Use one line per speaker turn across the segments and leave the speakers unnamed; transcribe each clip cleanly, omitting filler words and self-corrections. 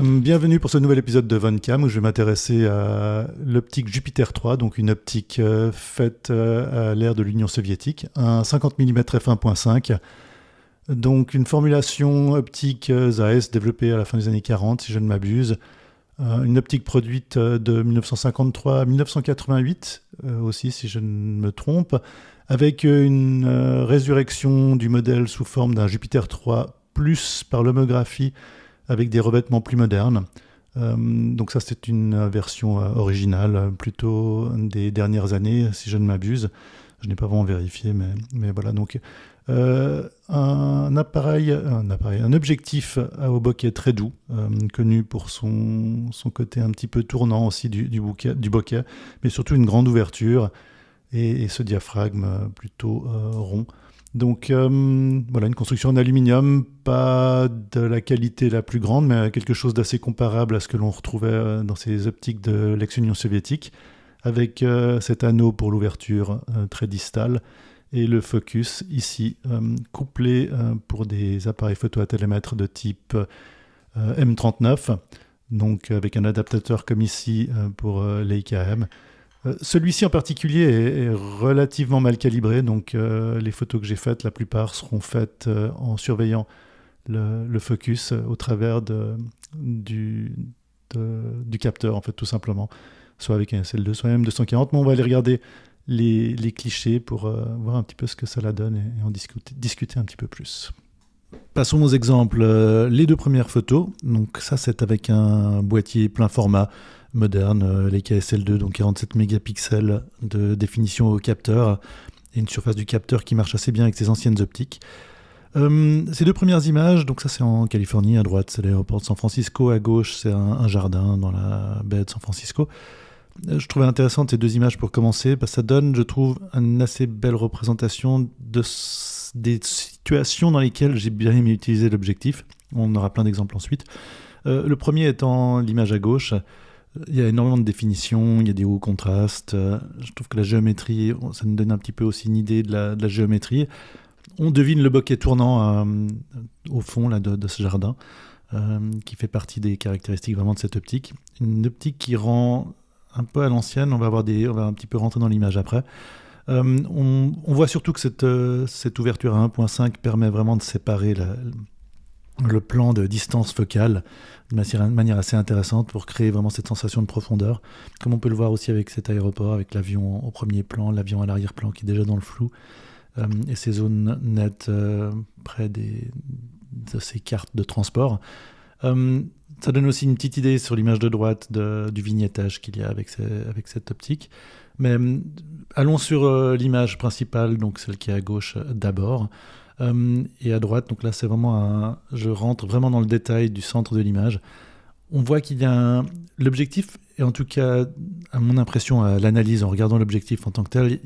Bienvenue pour ce nouvel épisode de VonCam où je vais m'intéresser à l'optique Jupiter 3, donc une optique faite à l'ère de l'Union soviétique, un 50 mm f1.5, donc une formulation optique Zeiss développée à la fin des années 40 si je ne m'abuse, une optique produite de 1953 à 1988 aussi si je ne me trompe, avec une résurrection du modèle sous forme d'un Jupiter 3 plus par l'homographie avec des revêtements plus modernes. Donc ça, c'est une version originale, plutôt des dernières années, si je ne m'abuse. Je n'ai pas vraiment vérifié, mais voilà. Donc, un objectif au bokeh très doux, connu pour son côté un petit peu tournant aussi du bokeh, mais surtout une grande ouverture et ce diaphragme plutôt rond. Donc voilà, une construction en aluminium, pas de la qualité la plus grande, mais quelque chose d'assez comparable à ce que l'on retrouvait dans ces optiques de l'ex-Union soviétique, avec cet anneau pour l'ouverture très distale et le focus ici, couplé pour des appareils photo à télémètre de type M39, donc avec un adaptateur comme ici pour Leica M. Celui-ci en particulier est relativement mal calibré, donc les photos que j'ai faites, la plupart seront faites en surveillant le focus au travers du capteur, en fait, tout simplement, soit avec un SL2, soit un M240, mais on va aller regarder les clichés pour voir un petit peu ce que ça la donne et en discuter un petit peu plus. Passons aux exemples. Les deux premières photos, donc ça c'est avec un boîtier plein format moderne, Leica SL2, donc 47 mégapixels de définition au capteur et une surface du capteur qui marche assez bien avec ses anciennes optiques. Ces deux premières images, donc ça c'est en Californie, à droite c'est l'aéroport de San Francisco, à gauche c'est un jardin dans la baie de San Francisco. Je trouvais intéressantes ces deux images pour commencer, parce que ça donne, je trouve, une assez belle représentation des situations dans lesquelles j'ai bien aimé utiliser l'objectif. On aura plein d'exemples ensuite. Le premier étant l'image à gauche. Il y a énormément de définitions, il y a des hauts contrastes. Je trouve que la géométrie, ça nous donne un petit peu aussi une idée de la géométrie. On devine le bokeh tournant au fond là, de ce jardin, qui fait partie des caractéristiques vraiment de cette optique. Une optique qui rend un peu à l'ancienne, on va un petit peu rentrer dans l'image après. On voit surtout que cette ouverture à 1.5 permet vraiment de séparer le plan de distance focale de manière assez intéressante pour créer vraiment cette sensation de profondeur, comme on peut le voir aussi avec cet aéroport, avec l'avion au premier plan, l'avion à l'arrière-plan qui est déjà dans le flou, et ces zones nettes près de ces cartes de transport. Ça donne aussi une petite idée sur l'image de droite du vignettage qu'il y a avec cette optique. Mais allons sur l'image principale, donc celle qui est à gauche d'abord. Et à droite, donc là c'est vraiment je rentre vraiment dans le détail du centre de l'image. On voit qu'il y a l'objectif, et en tout cas à mon impression, à l'analyse en regardant l'objectif en tant que tel,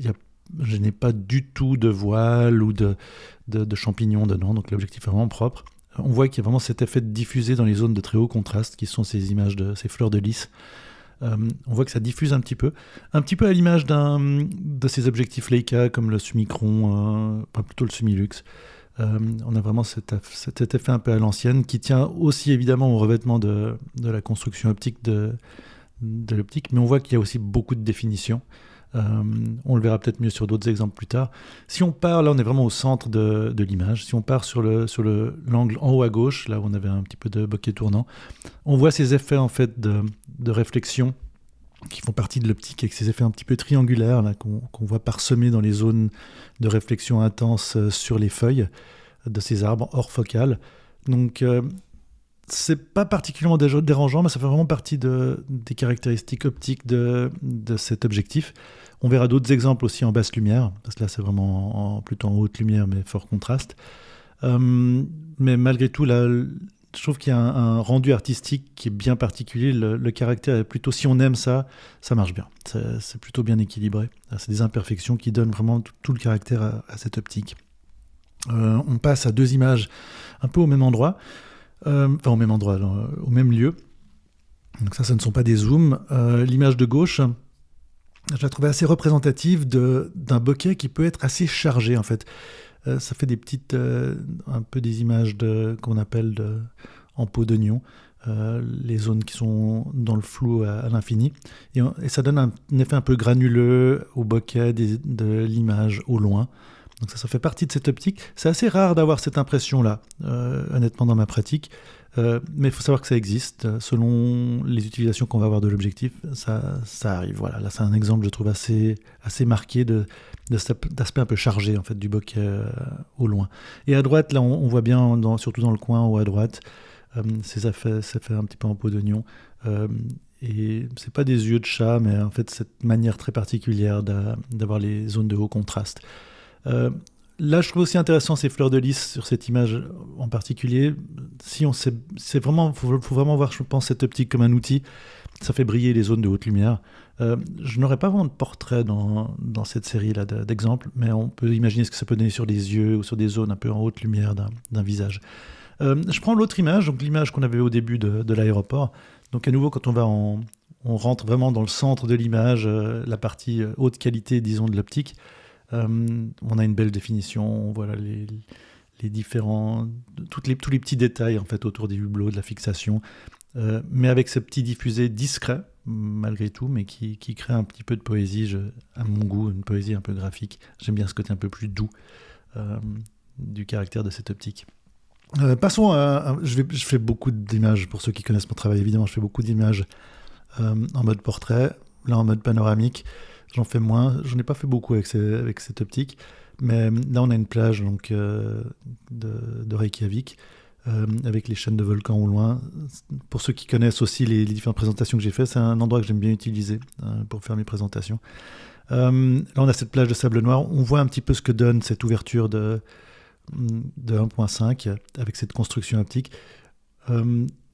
je n'ai pas du tout de voile ou de champignons dedans, donc l'objectif est vraiment propre. On voit qu'il y a vraiment cet effet de diffuser dans les zones de très haut contraste qui sont ces images ces fleurs de lys. On voit que ça diffuse un petit peu à l'image de ces objectifs Leica comme le Summicron, plutôt le Summilux. On a vraiment cet effet un peu à l'ancienne qui tient aussi évidemment au revêtement de la construction optique de l'optique, mais on voit qu'il y a aussi beaucoup de définition. On le verra peut-être mieux sur d'autres exemples plus tard. Si on part, là on est vraiment au centre de l'image, si on part sur l'angle en haut à gauche, là où on avait un petit peu de bokeh tournant, on voit ces effets en fait de réflexion qui font partie de l'optique, avec ces effets un petit peu triangulaires là, qu'on voit parsemés dans les zones de réflexion intense sur les feuilles de ces arbres hors focale. Donc c'est pas particulièrement dérangeant, mais ça fait vraiment partie des caractéristiques optiques de cet objectif. On verra d'autres exemples aussi en basse lumière, parce que là c'est vraiment plutôt en haute lumière, mais fort contraste. Mais malgré tout, là, je trouve qu'il y a un rendu artistique qui est bien particulier. Le caractère est plutôt, si on aime ça marche bien. C'est plutôt bien équilibré. C'est des imperfections qui donnent vraiment tout le caractère à cette optique. On passe à deux images un peu au même endroit. Au même endroit, au même lieu. Donc ça ne sont pas des zooms. L'image de gauche, je la trouvais assez représentative d'un bokeh qui peut être assez chargé en fait. Ça fait des petites, un peu des images qu'on appelle en peau d'oignon. les zones qui sont dans le flou à l'infini. Et ça donne un effet un peu granuleux au bokeh de l'image au loin. Donc ça fait partie de cette optique. C'est assez rare d'avoir cette impression-là, honnêtement, dans ma pratique. Mais il faut savoir que ça existe. Selon les utilisations qu'on va avoir de l'objectif, ça arrive. Voilà. Là, c'est un exemple, je trouve, assez marqué cet aspect un peu chargé en fait, du bokeh au loin. Et à droite, là, on voit bien, surtout dans le coin ou à droite, ça fait un petit peu en peau d'oignon. Et c'est pas des yeux de chat, mais en fait, cette manière très particulière d'avoir les zones de haut contraste. Là, je trouve aussi intéressant ces fleurs de lys sur cette image en particulier. Faut vraiment voir, je pense, cette optique comme un outil. Ça fait briller les zones de haute lumière. Je n'aurais pas vraiment de portrait dans cette série-là d'exemples, mais on peut imaginer ce que ça peut donner sur les yeux ou sur des zones un peu en haute lumière d'un visage. Je prends l'autre image, donc l'image qu'on avait au début de l'aéroport. Donc à nouveau, quand on rentre vraiment dans le centre de l'image, la partie haute qualité, disons, de l'optique. On a une belle définition, voilà les différents, tous les petits détails en fait autour des hublots, de la fixation, mais avec ce petit diffusé discret malgré tout, mais qui crée un petit peu de poésie, à mon goût, une poésie un peu graphique. J'aime bien ce côté un peu plus doux du caractère de cette optique. Passons je fais beaucoup d'images, pour ceux qui connaissent mon travail évidemment, je fais beaucoup d'images en mode portrait, là en mode panoramique. J'en fais moins, j'en ai pas fait beaucoup avec cette optique, mais là on a une plage donc, de Reykjavik, avec les chaînes de volcans au loin. Pour ceux qui connaissent aussi les différentes présentations que j'ai faites, c'est un endroit que j'aime bien utiliser pour faire mes présentations. Là on a cette plage de sable noir, on voit un petit peu ce que donne cette ouverture de 1.5 avec cette construction optique.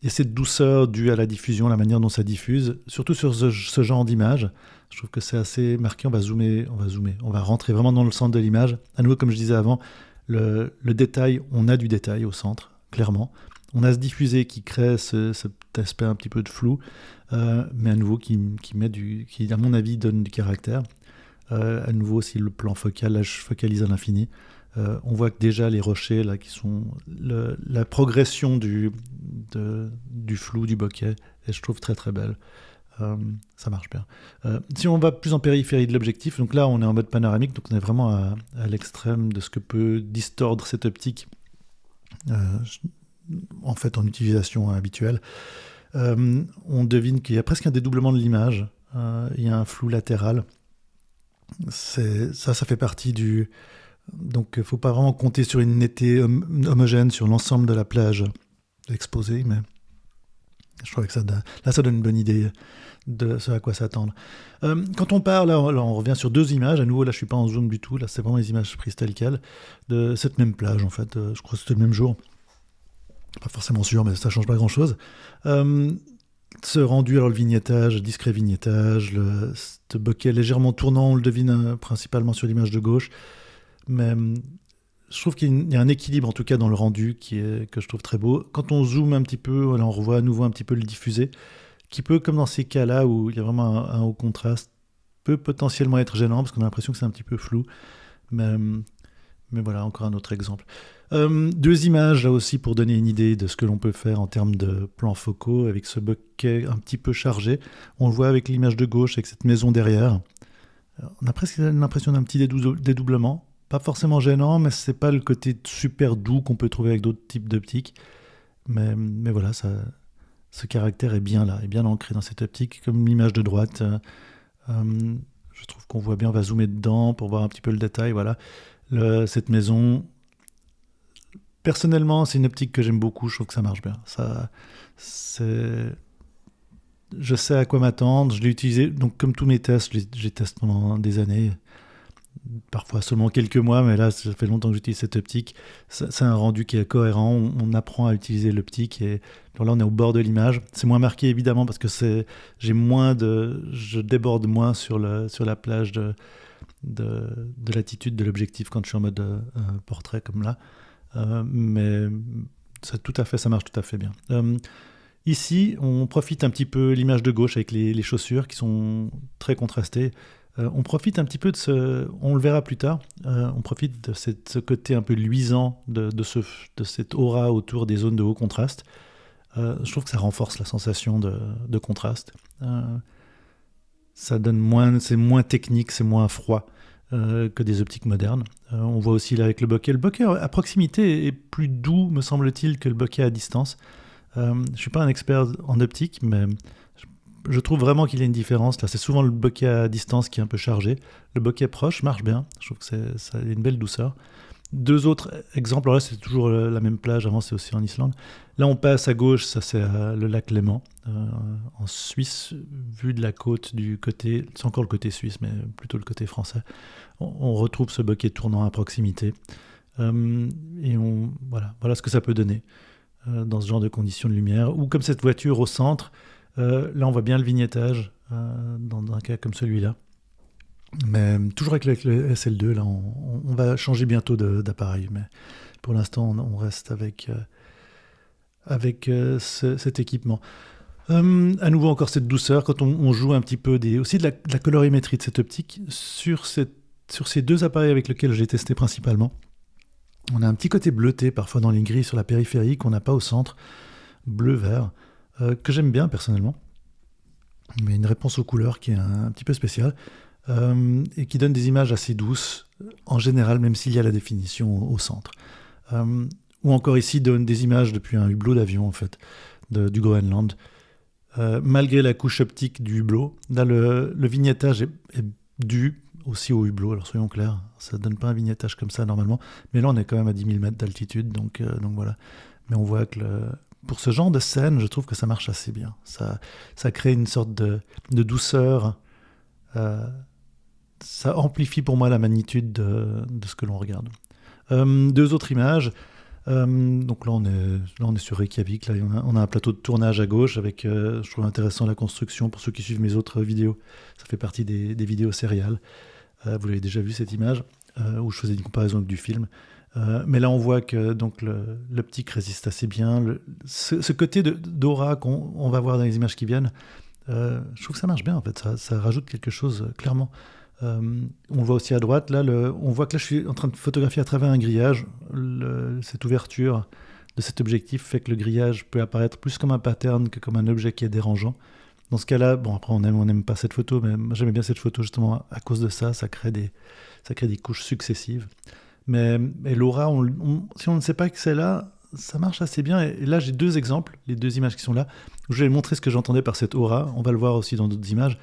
Et cette douceur due à la diffusion, la manière dont ça diffuse, surtout sur ce genre d'image, je trouve que c'est assez marqué. On va rentrer vraiment dans le centre de l'image. À nouveau, comme je disais avant, le détail, on a du détail au centre, clairement. On a ce diffusé qui crée cet aspect un petit peu de flou, mais à nouveau qui, à mon avis, donne du caractère. À nouveau aussi le plan focal, là je focalise à l'infini. On voit que déjà les rochers là qui sont la progression du flou du bokeh et je trouve très très belle. Ça marche bien. Si on va plus en périphérie de l'objectif, donc là on est en mode panoramique, donc on est vraiment à l'extrême de ce que peut distordre cette optique en fait en utilisation habituelle. On devine qu'il y a presque un dédoublement de l'image. Il y a un flou latéral. Ça fait partie du... Donc il ne faut pas vraiment compter sur une netteté homogène sur l'ensemble de la plage exposée, mais je crois que ça donne une bonne idée de ce à quoi s'attendre. Quand on part, là on revient sur deux images, à nouveau là je ne suis pas en zoom du tout, là c'est vraiment les images prises telles quelles, de cette même plage en fait, je crois que c'était le même jour, pas forcément sûr mais ça ne change pas grand chose. Ce rendu, alors le vignettage, discret vignettage, ce bokeh légèrement tournant, on le devine principalement sur l'image de gauche, mais je trouve qu'il y a un équilibre en tout cas dans le rendu que je trouve très beau. Quand on zoome un petit peu, là on revoit à nouveau un petit peu le diffusé, qui peut, comme dans ces cas-là où il y a vraiment un haut contraste, peut potentiellement être gênant parce qu'on a l'impression que c'est un petit peu flou, mais voilà, encore un autre exemple. Deux images là aussi pour donner une idée de ce que l'on peut faire en termes de plans focaux avec ce bokeh un petit peu chargé. On le voit avec l'image de gauche avec cette maison derrière. On a presque l'impression d'un petit dédoublement. Pas forcément gênant, mais c'est pas le côté super doux qu'on peut trouver avec d'autres types d'optiques. Mais voilà, ce caractère est bien là, est bien ancré dans cette optique, comme l'image de droite. Je trouve qu'on voit bien, on va zoomer dedans pour voir un petit peu le détail. Voilà, cette maison. Personnellement, c'est une optique que j'aime beaucoup. Je trouve que ça marche bien. Je sais à quoi m'attendre. Je l'ai utilisé, donc comme tous mes tests, je les teste pendant des années. Parfois seulement quelques mois, mais là, ça fait longtemps que j'utilise cette optique. C'est un rendu qui est cohérent. On apprend à utiliser l'optique. Et là, on est au bord de l'image. C'est moins marqué, évidemment, parce que je déborde moins sur la plage de l'attitude de l'objectif quand je suis en mode portrait, comme là. Mais ça marche tout à fait bien. Ici, on profite un petit peu l'image de gauche avec les chaussures qui sont très contrastées. On profite un petit peu on le verra plus tard, on profite de ce côté un peu luisant de cette aura autour des zones de haut contraste. Je trouve que ça renforce la sensation de contraste. Ça donne moins, c'est moins technique, c'est moins froid que des optiques modernes. On voit aussi là avec le bokeh. Le bokeh à proximité est plus doux, me semble-t-il, que le bokeh à distance. Je ne suis pas un expert en optique, mais je trouve vraiment qu'il y a une différence. Là, c'est souvent le bokeh à distance qui est un peu chargé. Le bokeh proche marche bien. Je trouve que ça a une belle douceur. Deux autres exemples, alors là c'est toujours la même plage, avant c'est aussi en Islande. Là on passe à gauche, ça c'est le lac Léman, en Suisse, vu de la côte du côté, c'est encore le côté suisse, mais plutôt le côté français. On retrouve ce bokeh tournant à proximité. Et voilà ce que ça peut donner dans ce genre de conditions de lumière. Ou comme cette voiture au centre, là on voit bien le vignettage dans un cas comme celui-là. Mais toujours avec le SL2, là, on va changer bientôt d'appareil. Mais pour l'instant, on reste avec cet équipement. À nouveau, encore cette douceur, quand on joue un petit peu aussi de la colorimétrie de cette optique, sur ces deux appareils avec lesquels j'ai testé principalement, on a un petit côté bleuté, parfois dans les grilles sur la périphérie, qu'on n'a pas au centre, bleu-vert, que j'aime bien personnellement. Mais une réponse aux couleurs qui est un petit peu spéciale. Et qui donne des images assez douces, en général, même s'il y a la définition au centre. Ou encore ici, donne des images depuis un hublot d'avion, en fait, du Groenland. Malgré la couche optique du hublot, là, le vignettage est dû aussi au hublot, alors soyons clairs, ça ne donne pas un vignettage comme ça normalement, mais là on est quand même à 10 000 mètres d'altitude, donc voilà. Mais on voit que pour ce genre de scène, je trouve que ça marche assez bien. Ça crée une sorte de douceur, ça amplifie pour moi la magnitude de ce que l'on regarde. Deux autres images. Donc là on est sur Reykjavik. Là, on a un plateau de tournage à gauche avec, je trouve intéressant la construction. Pour ceux qui suivent mes autres vidéos, ça fait partie des vidéos sériales. Vous l'avez déjà vu cette image où je faisais une comparaison avec du film. Mais là on voit que donc l'optique résiste assez bien. Ce côté d'aura qu'on va voir dans les images qui viennent, je trouve que ça marche bien en fait. Ça rajoute quelque chose clairement. On voit aussi à droite, là, on voit que là je suis en train de photographier à travers un grillage. Cette ouverture de cet objectif fait que le grillage peut apparaître plus comme un pattern que comme un objet qui est dérangeant. Dans ce cas-là, bon après on n'aime pas cette photo, mais moi, j'aimais bien cette photo justement à cause de ça, ça crée des couches successives. Mais l'aura, si on ne sait pas que c'est là, ça marche assez bien. Et là j'ai deux exemples, les deux images qui sont là, où je vais montrer ce que j'entendais par cette aura. On va le voir aussi dans d'autres images.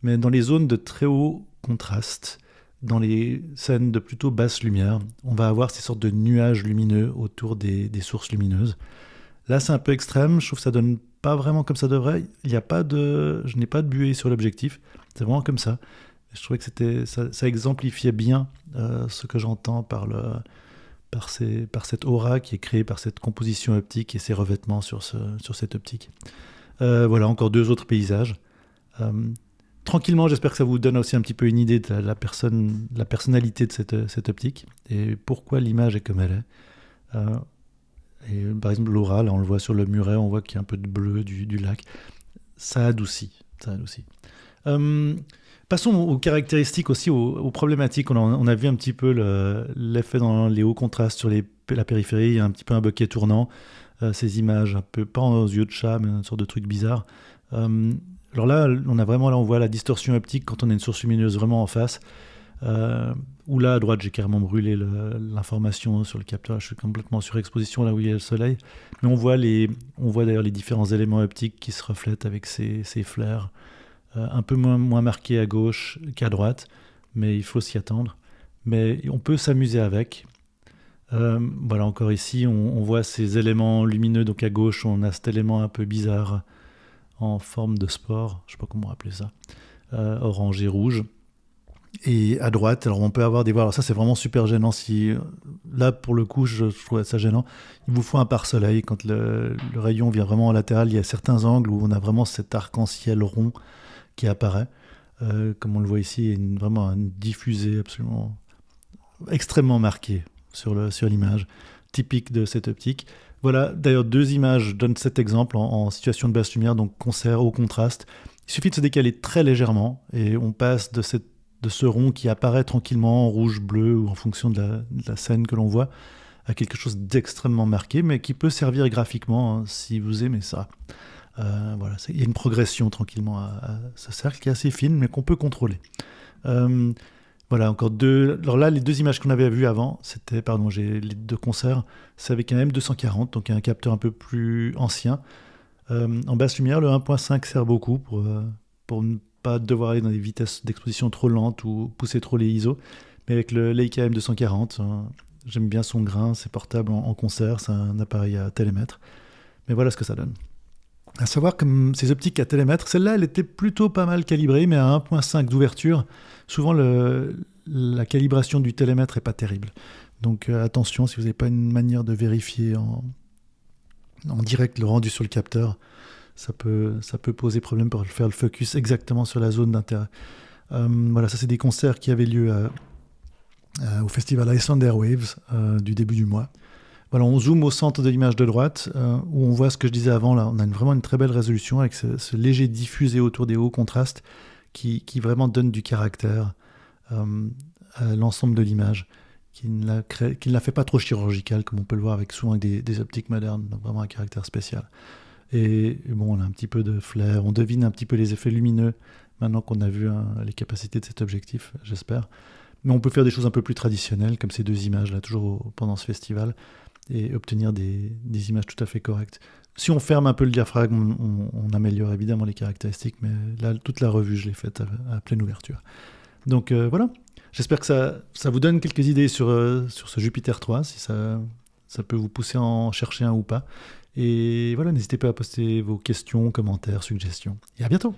Mais dans les zones de très haut contraste, dans les scènes de plutôt basse lumière, on va avoir ces sortes de nuages lumineux autour des sources lumineuses. Là, c'est un peu extrême, je trouve que ça donne pas vraiment comme ça devrait. Je n'ai pas de buée sur l'objectif, c'est vraiment comme ça. Je trouvais que ça exemplifiait bien ce que j'entends par cette aura qui est créée par cette composition optique et ces revêtements sur cette optique. Voilà, encore deux autres paysages. Tranquillement, j'espère que ça vous donne aussi un petit peu une idée de la personnalité de cette optique et pourquoi l'image est comme elle est. Et par exemple, l'aura, là on le voit sur le muret, on voit qu'il y a un peu de bleu du lac. Ça adoucit. Passons aux caractéristiques aussi, aux problématiques. On a vu un petit peu l'effet dans les hauts contrastes sur la périphérie, il y a un petit peu un bokeh tournant, ces images un peu, pas aux yeux de chat, mais une sorte de truc bizarre. Alors là, on voit la distorsion optique quand on a une source lumineuse vraiment en face. Où là, à droite, j'ai carrément brûlé l'information sur le capteur. Je suis complètement sur exposition là où il y a le soleil. Mais on voit d'ailleurs les différents éléments optiques qui se reflètent avec ces flares. Un peu moins marqués à gauche qu'à droite, mais il faut s'y attendre. Mais on peut s'amuser avec. Voilà, encore ici, on voit ces éléments lumineux. Donc à gauche, on a cet élément un peu bizarre en forme de spore, je ne sais pas comment appeler ça, orange et rouge. Et à droite, alors on peut avoir des voiles. Alors ça, c'est vraiment super gênant. Là, pour le coup, je trouve ça gênant. Il vous faut un pare-soleil. Quand le rayon vient vraiment en latéral, il y a certains angles où on a vraiment cet arc-en-ciel rond qui apparaît. Comme on le voit ici, il y a vraiment une diffusée absolument extrêmement marquée sur l'image, typique de cette optique. Voilà, d'ailleurs, deux images donnent cet exemple en situation de basse lumière, donc concert au contraste. Il suffit de se décaler très légèrement et on passe de ce rond qui apparaît tranquillement en rouge, bleu ou en fonction de la scène que l'on voit à quelque chose d'extrêmement marqué, mais qui peut servir graphiquement si vous aimez ça. Voilà, il y a une progression tranquillement à ce cercle qui est assez fine, mais qu'on peut contrôler. Voilà, encore deux. Alors là, les deux images qu'on avait vues avant, j'ai les deux concerts, c'est avec un M240, donc un capteur un peu plus ancien. En basse lumière, le 1.5 sert beaucoup pour ne pas devoir aller dans des vitesses d'exposition trop lentes ou pousser trop les ISO. Mais avec le Leica M240, j'aime bien son grain, c'est portable en concert, c'est un appareil à télémètre. Mais voilà ce que ça donne. À savoir, comme ces optiques à télémètre, celle-là, elle était plutôt pas mal calibrée, mais à 1.5 d'ouverture, souvent la calibration du télémètre n'est pas terrible. Donc attention, si vous n'avez pas une manière de vérifier en direct le rendu sur le capteur, ça peut poser problème pour faire le focus exactement sur la zone d'intérêt. Voilà, ça c'est des concerts qui avaient lieu au festival Iceland Airwaves du début du mois. Voilà, on zoome au centre de l'image de droite, où on voit ce que je disais avant. Là, on a vraiment une très belle résolution avec ce léger diffusé autour des hauts contrastes qui vraiment donne du caractère à l'ensemble de l'image, qui ne la fait pas trop chirurgicale, comme on peut le voir souvent avec des optiques modernes, donc vraiment un caractère spécial. Et bon, on a un petit peu de flair, on devine un petit peu les effets lumineux, maintenant qu'on a vu les capacités de cet objectif, j'espère. Mais on peut faire des choses un peu plus traditionnelles, comme ces deux images-là, toujours pendant ce festival, et obtenir des images tout à fait correctes. Si on ferme un peu le diaphragme, on améliore évidemment les caractéristiques, mais là, toute la revue, je l'ai faite à pleine ouverture. Donc voilà, j'espère que ça vous donne quelques idées sur ce Jupiter 3, si ça peut vous pousser à en chercher un ou pas. Et voilà, n'hésitez pas à poster vos questions, commentaires, suggestions. Et à bientôt!